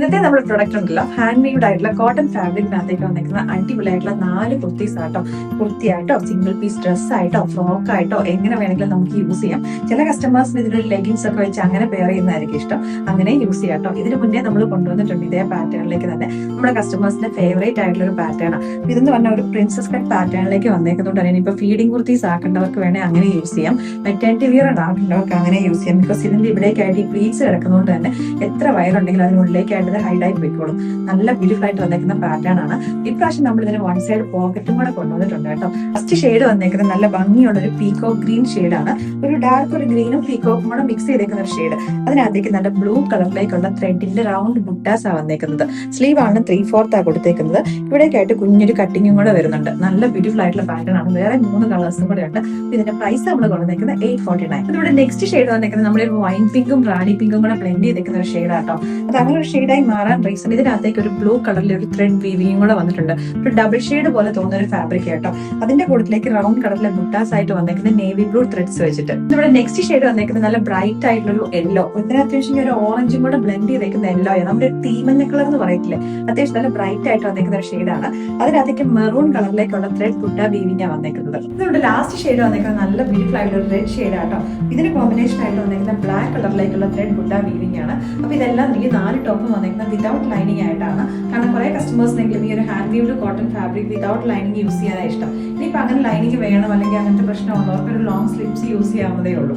ഇന്നത്തെ നമ്മുടെ പ്രൊഡക്റ്റ് ഉണ്ടല്ലോ ഹാൻഡ് മെയ്ഡ് ആയിട്ടുള്ള കോട്ടൺ ഫാബ്രിക്കിനകത്തേക്ക് വന്നിരിക്കുന്ന അടിപൊളിയായിട്ടുള്ള 4 കുർത്തീസ് ആട്ടോ. കുർത്തിയായിട്ടോ, സിംഗിൾ പീസ് ഡ്രസ് ആയിട്ടോ, ഫ്രോക്ക് ആയിട്ടോ എങ്ങനെ വേണമെങ്കിലും നമുക്ക് യൂസ് ചെയ്യാം. ചില കസ്റ്റമേഴ്സിന് ഇതിനൊരു ലെഗിൻസ് ഒക്കെ വെച്ച് അങ്ങനെ പെയർ ചെയ്യുന്നതായിരിക്കും ഇഷ്ടം. അങ്ങനെ യൂസ് ചെയ്യാം കേട്ടോ. ഇതിന് മുന്നേ നമ്മൾ കൊണ്ടുവന്നിട്ടുണ്ട് ഇതേ പാറ്റേണിലേക്ക് തന്നെ. നമ്മുടെ കസ്റ്റമേഴ്സിന്റെ ഫേവറേറ്റ് ആയിട്ടുള്ള ഒരു പാറ്റേൺ ആണ്. ഇതെന്ന് പറഞ്ഞാൽ ഒരു പ്രിൻസസ് കട്ട് പാറ്റേണിലേക്ക് വന്നേക്കുന്നതുകൊണ്ട് തന്നെ ഇപ്പൊ ഫീഡിംഗ് കുർത്തീസ് ആക്കേണ്ടവർക്ക് വേണേൽ അങ്ങനെ യൂസ് ചെയ്യാം. മെറ്റേണിറ്റി വിയർ ആക്കേണ്ടവർക്ക് അങ്ങനെ യൂസ് ചെയ്യാം. ബിക്കോസ് ഇതിന്റെ ഇവിടേക്കായിട്ട് ഈ പ്ലീറ്റ്സ് കിടക്കുന്നതുകൊണ്ട് തന്നെ എത്ര വയറുണ്ടെങ്കിലും അതിനുള്ളിലേക്കായിട്ട് ഹൈഡായിട്ട് പോയിക്കോളും. നല്ല ബ്യൂട്ടിഫുൾ ആയിട്ട് വന്നേക്കുന്ന പാറ്റേൺ ആണ്. ഇപ്രാവശ്യം നമ്മൾ ഇതിന് വൺ സൈഡ് പോക്കറ്റും കൂടെ കൊണ്ടുവന്നിട്ടുണ്ട് കേട്ടോ. ഫസ്റ്റ് ഷെയ്ഡ് വന്നേക്കുന്നത് നല്ല ഭംഗിയുള്ള ഒരു പീകോക്ക് ഗ്രീൻ ഷെയ്ഡാണ്. ഒരു ഡാർക്ക് ഒരു ഗ്രീനും പീകോക്കും കൂടെ മിക്സ് ചെയ്തേക്കുന്ന ഒരു ഷെയ്ഡ്. അതിനകത്തേക്ക് നല്ല ബ്ലൂ കളറിലേക്കുള്ള ത്രെഡിന്റെ റൗണ്ട് ബുട്ടാസ് ആ വന്നേക്കുന്നത്. സ്ലീവ് ആണ് 3/4 കൊടുത്തേക്കുന്നത്. ഇവിടേക്കായിട്ട് കുഞ്ഞൊരു കട്ടിങ്ങും കൂടെ വരുന്നുണ്ട്. നല്ല ബ്യൂട്ടിഫുൾ ആയിട്ടുള്ള പാറ്റേൺ ആണ്. വേറെ 3 കളേഴ്സും കൂടെ ഉണ്ട്. ഇതിന്റെ പ്രൈസ് നമ്മൾ കൊണ്ടുവന്നേക്കുന്നത് 849. ഇവിടെ നെക്സ്റ്റ് ഷെയ്ഡ് വന്നേക്കുന്നത് നമ്മുടെ വൈൻ പിങ്കും റാണി പിങ്കും കൂടെ ബ്ലെൻഡ് ചെയ്തേക്കുന്ന ഒരു ഷെയ്ഡാട്ടോ. അത് അങ്ങനെ ഒരു ഷെയ്ഡായി മാറാൻ റീസൺ ഇതിനകത്തേക്ക് ഒരു ബ്ലൂ കളറിൽ ഒരു ത്രെഡ് വീവിങ്ങും കൂടെ വന്നിട്ടുണ്ട്. ഒരു ഡബിൾ ഷെയ്ഡ് പോലെ തോന്നുന്ന ഒരു ഫാബ്രിക് കേട്ടോ. അതിന്റെ കൂട്ടത്തിലേക്ക് റൗണ്ട് കളറിലെ ബുട്ടാസ് ആയിട്ട് വന്നേക്കുന്നത് നേവി ബ്ലൂ ത്രെഡ്സ് വെച്ചിട്ട്. ഇവിടെ നെക്സ്റ്റ് ഷെയ്ഡ് വന്നേക്കുന്നത് നല്ല ബ്രൈറ്റ് ആയിട്ടുള്ള ഒരു യെല്ലോ. ഇതിന് അത്യാവശ്യം ഒരു ഓറഞ്ചും കൂടെ ബ്ലെൻഡ് ചെയ്തേക്കുന്ന യെല്ലോ ആണ്. നമ്മുടെ തീമഞ്ഞ കളർ എന്ന് പറയത്തില്ലേ, അത്യാവശ്യം നല്ല ബ്രൈറ്റ് ആയിട്ട് വന്നേക്കുന്ന ഒരു ഷെയ്ഡാണ്. അതിനകത്തേക്ക് മെറൂൺ കളറിലേക്കുള്ള ത്രെഡ് ബുട്ട വീവിങ്ങാ വന്നേക്കുന്നത്. ഇതിവിടെ ലാസ്റ്റ് ഷെയ്ഡ് വന്നേക്കുന്നത് നല്ല ബ്യൂട്ടിഫുൾ ആയിട്ടുള്ള ഒരു റെഡ് ഷെയ്ഡ് ആട്ടോ. ഇതിന് കോമ്പിനേഷൻ ആയിട്ട് വന്നേക്കുന്ന ബ്ലാക്ക് കളറിലേക്കുള്ള ത്രെഡ് ബുട്ട വീവിംഗ് ആണ്. അപ്പൊ ഇതെല്ലാം ഈ 4 ടോപ്പും വന്നേക്കുന്നത് വിതൗട്ട് ലൈനിങ് ആയിട്ടാണ്. കാരണം കുറെ കസ്റ്റമേഴ്സിനെങ്കിലും ഈ ഒരു hand weaved cotton fabric without lining use ചെയ്യാനാണ് ഇഷ്ടം. ഇനിയിപ്പോൾ അങ്ങനെ ലൈനിങ് വേണം അല്ലെങ്കിൽ അങ്ങനത്തെ പ്രശ്നമുള്ളവർക്ക് ഒരു ലോങ് സ്ലിപ്സ് യൂസ് ചെയ്യാവുന്നതേ ഉള്ളൂ.